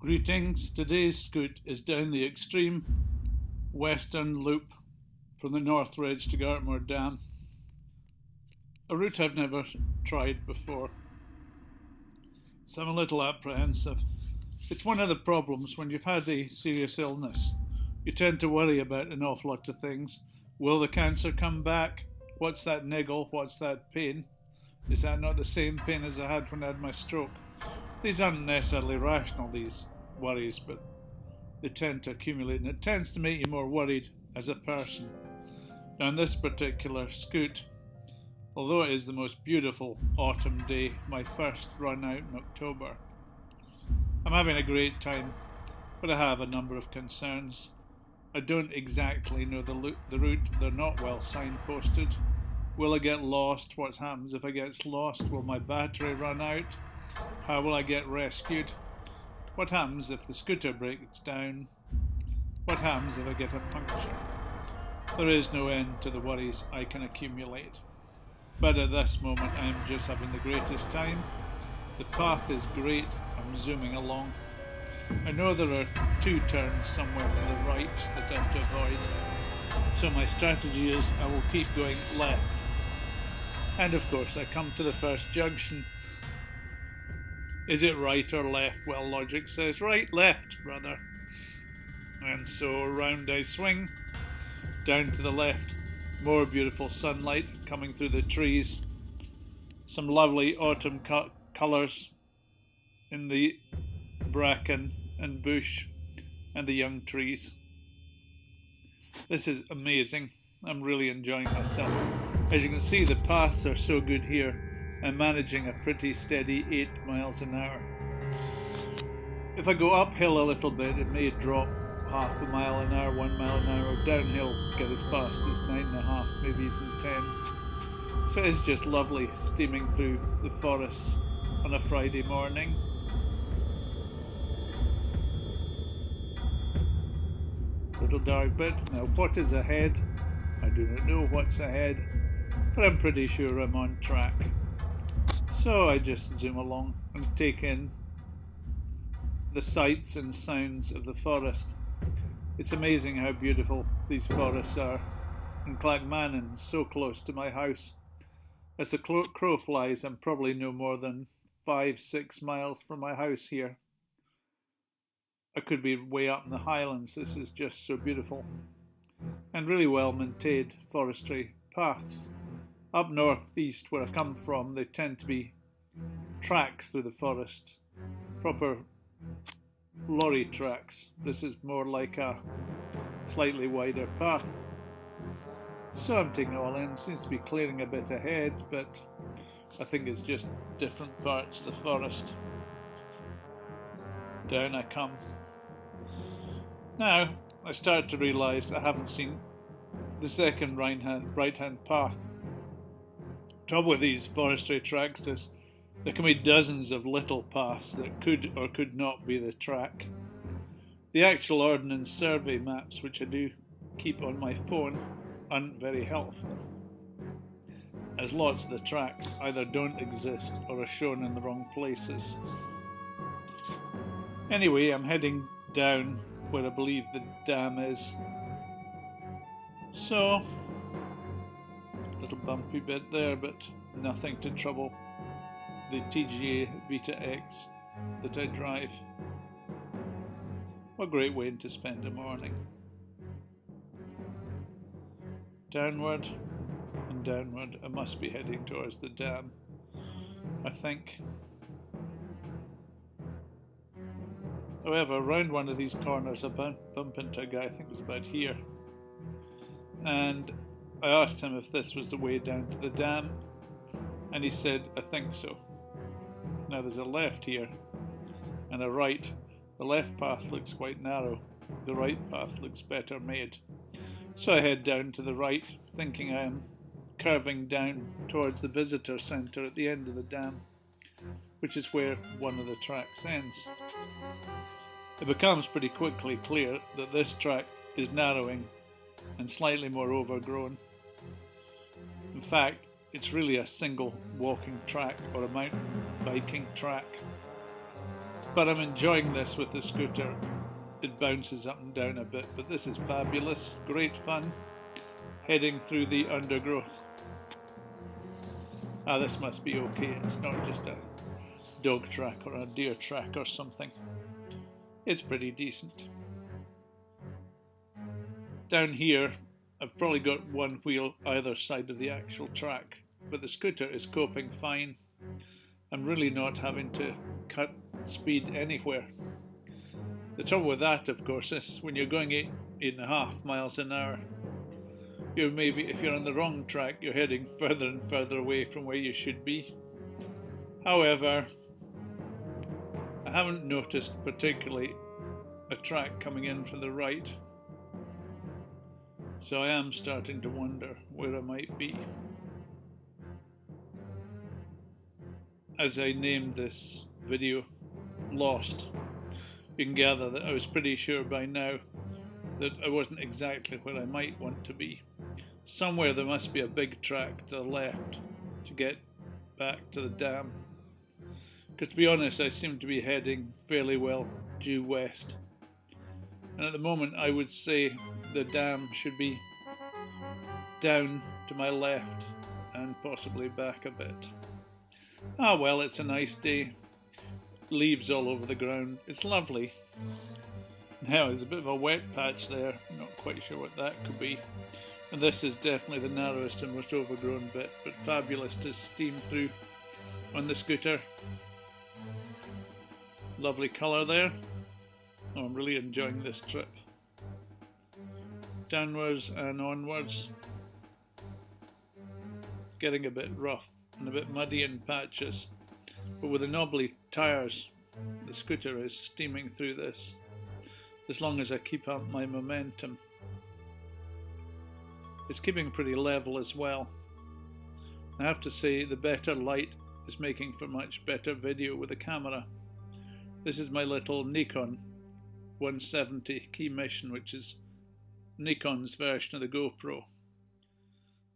Greetings, today's scoot is down the extreme western loop from the North Ridge to Gartmorn Dam, a route I've never tried before, so I'm a little apprehensive. It's one of the problems when you've had a serious illness. You tend to worry about an awful lot of things. Will the cancer come back? What's that niggle? What's that pain? Is that not the same pain as I had when I had my stroke? These aren't necessarily rational, these worries, but they tend to accumulate, and it tends to make you more worried as a person. Now, on this particular scoot, although it is the most beautiful autumn day, my first run out in October, I'm having a great time, but I have a number of concerns. I don't exactly know the route. They're not well signposted. Will I get lost? What happens if I get lost? Will my battery run out? How will I get rescued? What happens if the scooter breaks down? What happens if I get a puncture? There is no end to the worries I can accumulate. But at this moment I am just having the greatest time. The path is great. I'm zooming along. I know there are two turns somewhere to the right that I have to avoid. So my strategy is I will keep going left. And of course I come to the first junction. Is it right or left? Well, logic says right, left, brother. And so around I swing, down to the left. More beautiful sunlight coming through the trees. Some lovely autumn colours in the bracken and bush and the young trees. This is amazing. I'm really enjoying myself. As you can see, the paths are so good here. I'm managing a pretty steady 8 miles an hour. If I go uphill a little bit, it may drop half a mile an hour, 1 mile an hour, or downhill get as fast as 9.5, maybe even 10. So it's just lovely steaming through the forests on a Friday morning. Little dark bit. Now, what is ahead? I do not know what's ahead, but I'm pretty sure I'm on track. So I just zoom along and take in the sights and sounds of the forest. It's amazing how beautiful these forests are. And Clackmannan, so close to my house. As the crow flies, I'm probably no more than 5-6 miles from my house here. I could be way up in the highlands. This is just so beautiful. And really well maintained forestry paths. Up northeast where I come from, they tend to be tracks through the forest. Proper lorry tracks. This is more like a slightly wider path. So I'm taking it all in. Seems to be clearing a bit ahead, but I think it's just different parts of the forest. Down I come. Now, I start to realise I haven't seen the second right-hand path. Trouble with these forestry tracks is there can be dozens of little paths that could or could not be the track. The actual Ordnance Survey maps, which I do keep on my phone, aren't very helpful, as lots of the tracks either don't exist or are shown in the wrong places. Anyway, I'm heading down where I believe the dam is. So, little bumpy bit there, but nothing to trouble the TGA Vita X that I drive. What a great way to spend a morning. Downward and downward. I must be heading towards the dam, I think. However, around one of these corners I bump into a guy, I think it was about here, and I asked him if this was the way down to the dam, and he said, I think so. Now there's a left here and a right. The left path looks quite narrow, the right path looks better made. So I head down to the right, thinking I am curving down towards the visitor centre at the end of the dam, which is where one of the tracks ends. It becomes pretty quickly clear that this track is narrowing and slightly more overgrown. In fact, it's really a single walking track or a mountain biking track. But I'm enjoying this with the scooter. It bounces up and down a bit, but this is fabulous, great fun, heading through the undergrowth. Ah, this must be okay, it's not just a dog track or a deer track or something. It's pretty decent. Down here, I've probably got one wheel either side of the actual track, but the scooter is coping fine. I'm really not having to cut speed anywhere. The trouble with that, of course, is when you're going 8.5 miles an hour, if you're on the wrong track, you're heading further and further away from where you should be. However, I haven't noticed particularly a track coming in from the right, so I am starting to wonder where I might be. As I named this video Lost, you can gather that I was pretty sure by now that I wasn't exactly where I might want to be. Somewhere there must be a big track to the left to get back to the dam. Because to be honest, I seem to be heading fairly well due west. And at the moment I would say the dam should be down to my left and possibly back a bit. Ah well, it's a nice day. Leaves all over the ground. It's lovely. Now there's a bit of a wet patch there. Not quite sure what that could be. And this is definitely the narrowest and most overgrown bit, but fabulous to steam through on the scooter. Lovely colour there. Oh, I'm really enjoying this trip. Downwards and onwards. It's getting a bit rough and a bit muddy in patches, but with the knobbly tyres, the scooter is steaming through this, as long as I keep up my momentum. It's keeping pretty level as well. I have to say the better light is making for much better video with the camera. This is my little Nikon 170 key mission, which is Nikon's version of the GoPro,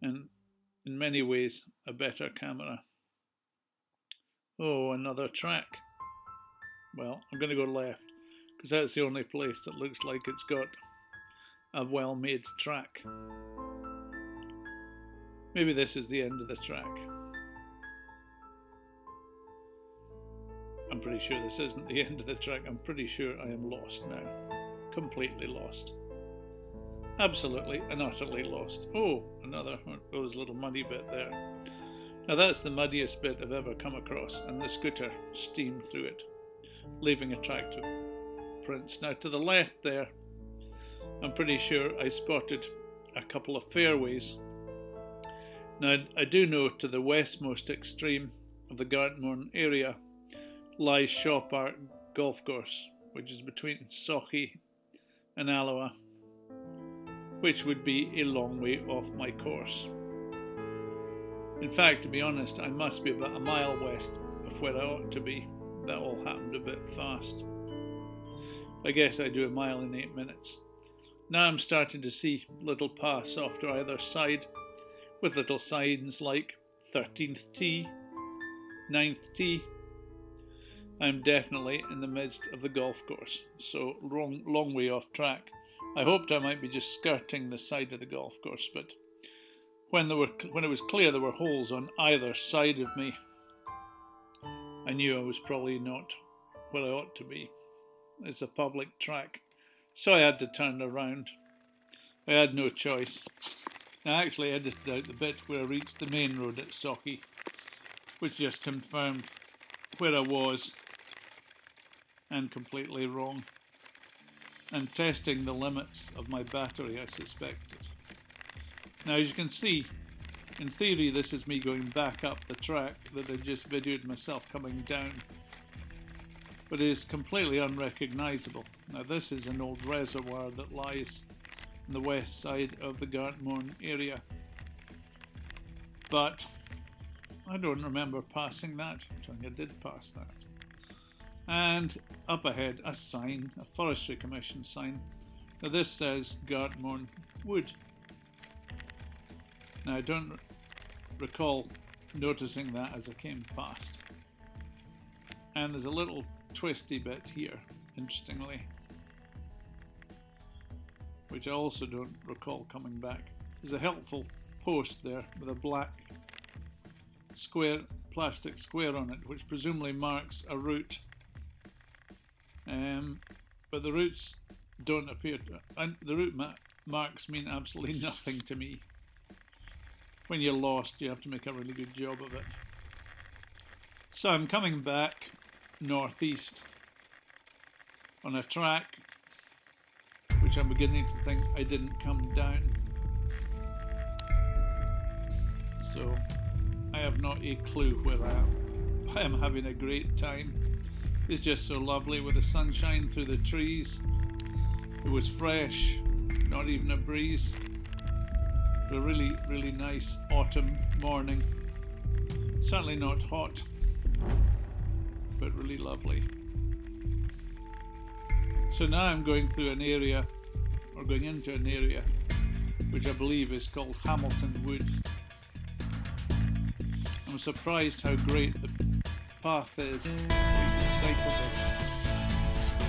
and in many ways a better camera. Oh, another track. Well, I'm going to go left, because that's the only place that looks like it's got a well-made track. Maybe this is the end of the track. I'm pretty sure this isn't the end of the track. I'm pretty sure I am lost now. Completely lost. Absolutely and utterly lost. Oh, another one of those little muddy bit there. Now that's the muddiest bit I've ever come across, and the scooter steamed through it, leaving attractive prints. Now to the left there, I'm pretty sure I spotted a couple of fairways. Now I do know to the westmost extreme of the Gartmorn area lies Shaw Park Golf Course, which is between Sochi and Alloa, which would be a long way off my course. In fact, to be honest, I must be about a mile west of where I ought to be. That all happened a bit fast. I guess I do a mile in 8 minutes. Now I'm starting to see little paths off to either side, with little signs like 13th tee, 9th tee. I'm definitely in the midst of the golf course, so long way off track. I hoped I might be just skirting the side of the golf course, but when it was clear there were holes on either side of me, I knew I was probably not where I ought to be. It's a public track, so I had to turn around. I had no choice. I actually edited out the bit where I reached the main road at Sochi, which just confirmed where I was, and completely wrong, and testing the limits of my battery, I suspected. Now, as you can see, in theory this is me going back up the track that I just videoed myself coming down, but it is completely unrecognisable. Now this is an old reservoir that lies on the west side of the Gartmorn area, but I don't remember passing that. I think I did pass that. And up ahead, a sign, a Forestry Commission sign. Now this says Gartmorn Wood. Now I don't recall noticing that as I came past. And there's a little twisty bit here, interestingly, which I also don't recall coming back. There's a helpful post there with a black square, plastic square on it, which presumably marks a route. But the routes don't appear to, and the route marks mean absolutely nothing to me. When you're lost, you have to make a really good job of it. So I'm coming back northeast on a track which I'm beginning to think I didn't come down. So I have not a clue where I am. I am having a great time. It's just so lovely with the sunshine through the trees. It was fresh, not even a breeze. A really, really nice autumn morning. Certainly not hot, but really lovely. So now I'm going through an area, or going into an area, which I believe is called Hamilton Wood. I'm surprised how great the path is. You can cycle this,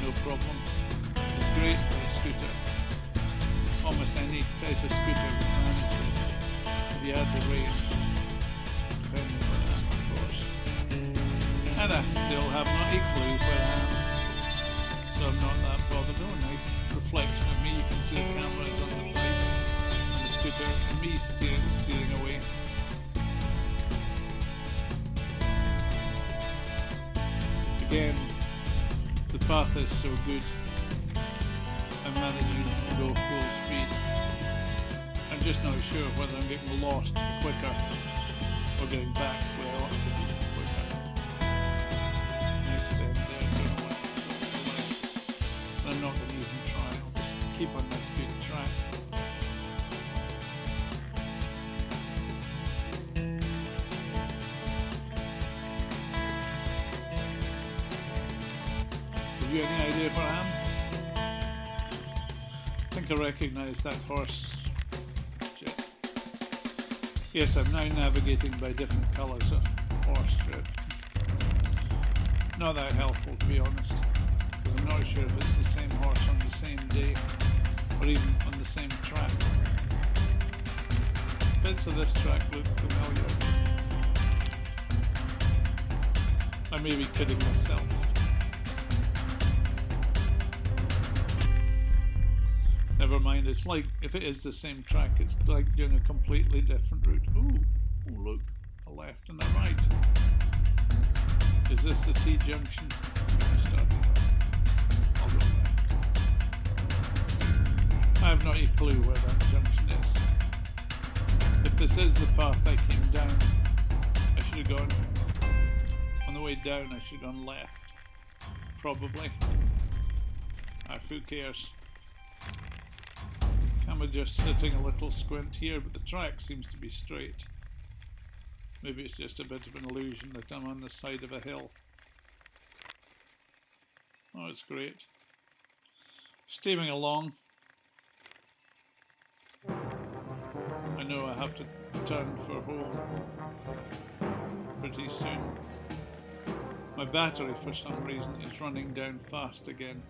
no problem. It's great for a scooter. Almost any type of scooter would manage this if you had the range, depending on that, of course. And I still have not a clue where I am, so I'm not that bothered. Oh, nice reflection of me. You can see the cameras on the bike and the scooter, and me steering away. Again, the path is so good. I'm managing to go full speed. I'm just not sure whether I'm getting lost quicker or getting back where I ought to be quicker. Nice bend there, I don't know what but I'm not going to even try. I'll just keep on this good track. Have you any idea where I am? I think I recognise that horse. Shit. Yes, I'm now navigating by different colours of horse shit. Not that helpful, to be honest, because I'm not sure if it's the same horse on the same day or even on the same track. Bits of this track look familiar. I may be kidding myself. Never mind, it's like, if it is the same track, it's like doing a completely different route. Ooh, look, a left and a right. Is this the T-junction? I'll go left. I have not a clue where that junction is. If this is the path I came down, I should have gone, on the way down I should have gone left. Probably. Who cares? Camera just sitting a little squint here, but the track seems to be straight. Maybe it's just a bit of an illusion that I'm on the side of a hill. Oh, it's great. Steaming along. I know I have to turn for home pretty soon. My battery, for some reason, is running down fast again.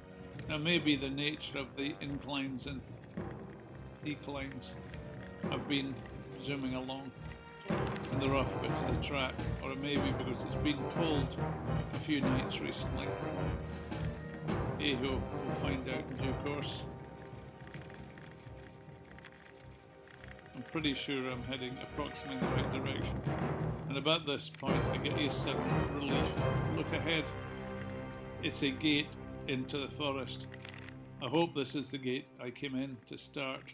Now, maybe the nature of the inclines and declines have been zooming along in the rough bit of the track, or it may be because it's been cold a few nights recently. Hey-ho, we'll find out in due course. I'm pretty sure I'm heading approximately in the right direction, and about this point I get a sudden relief. Look ahead, it's a gate into the forest. I hope this is the gate I came in to start.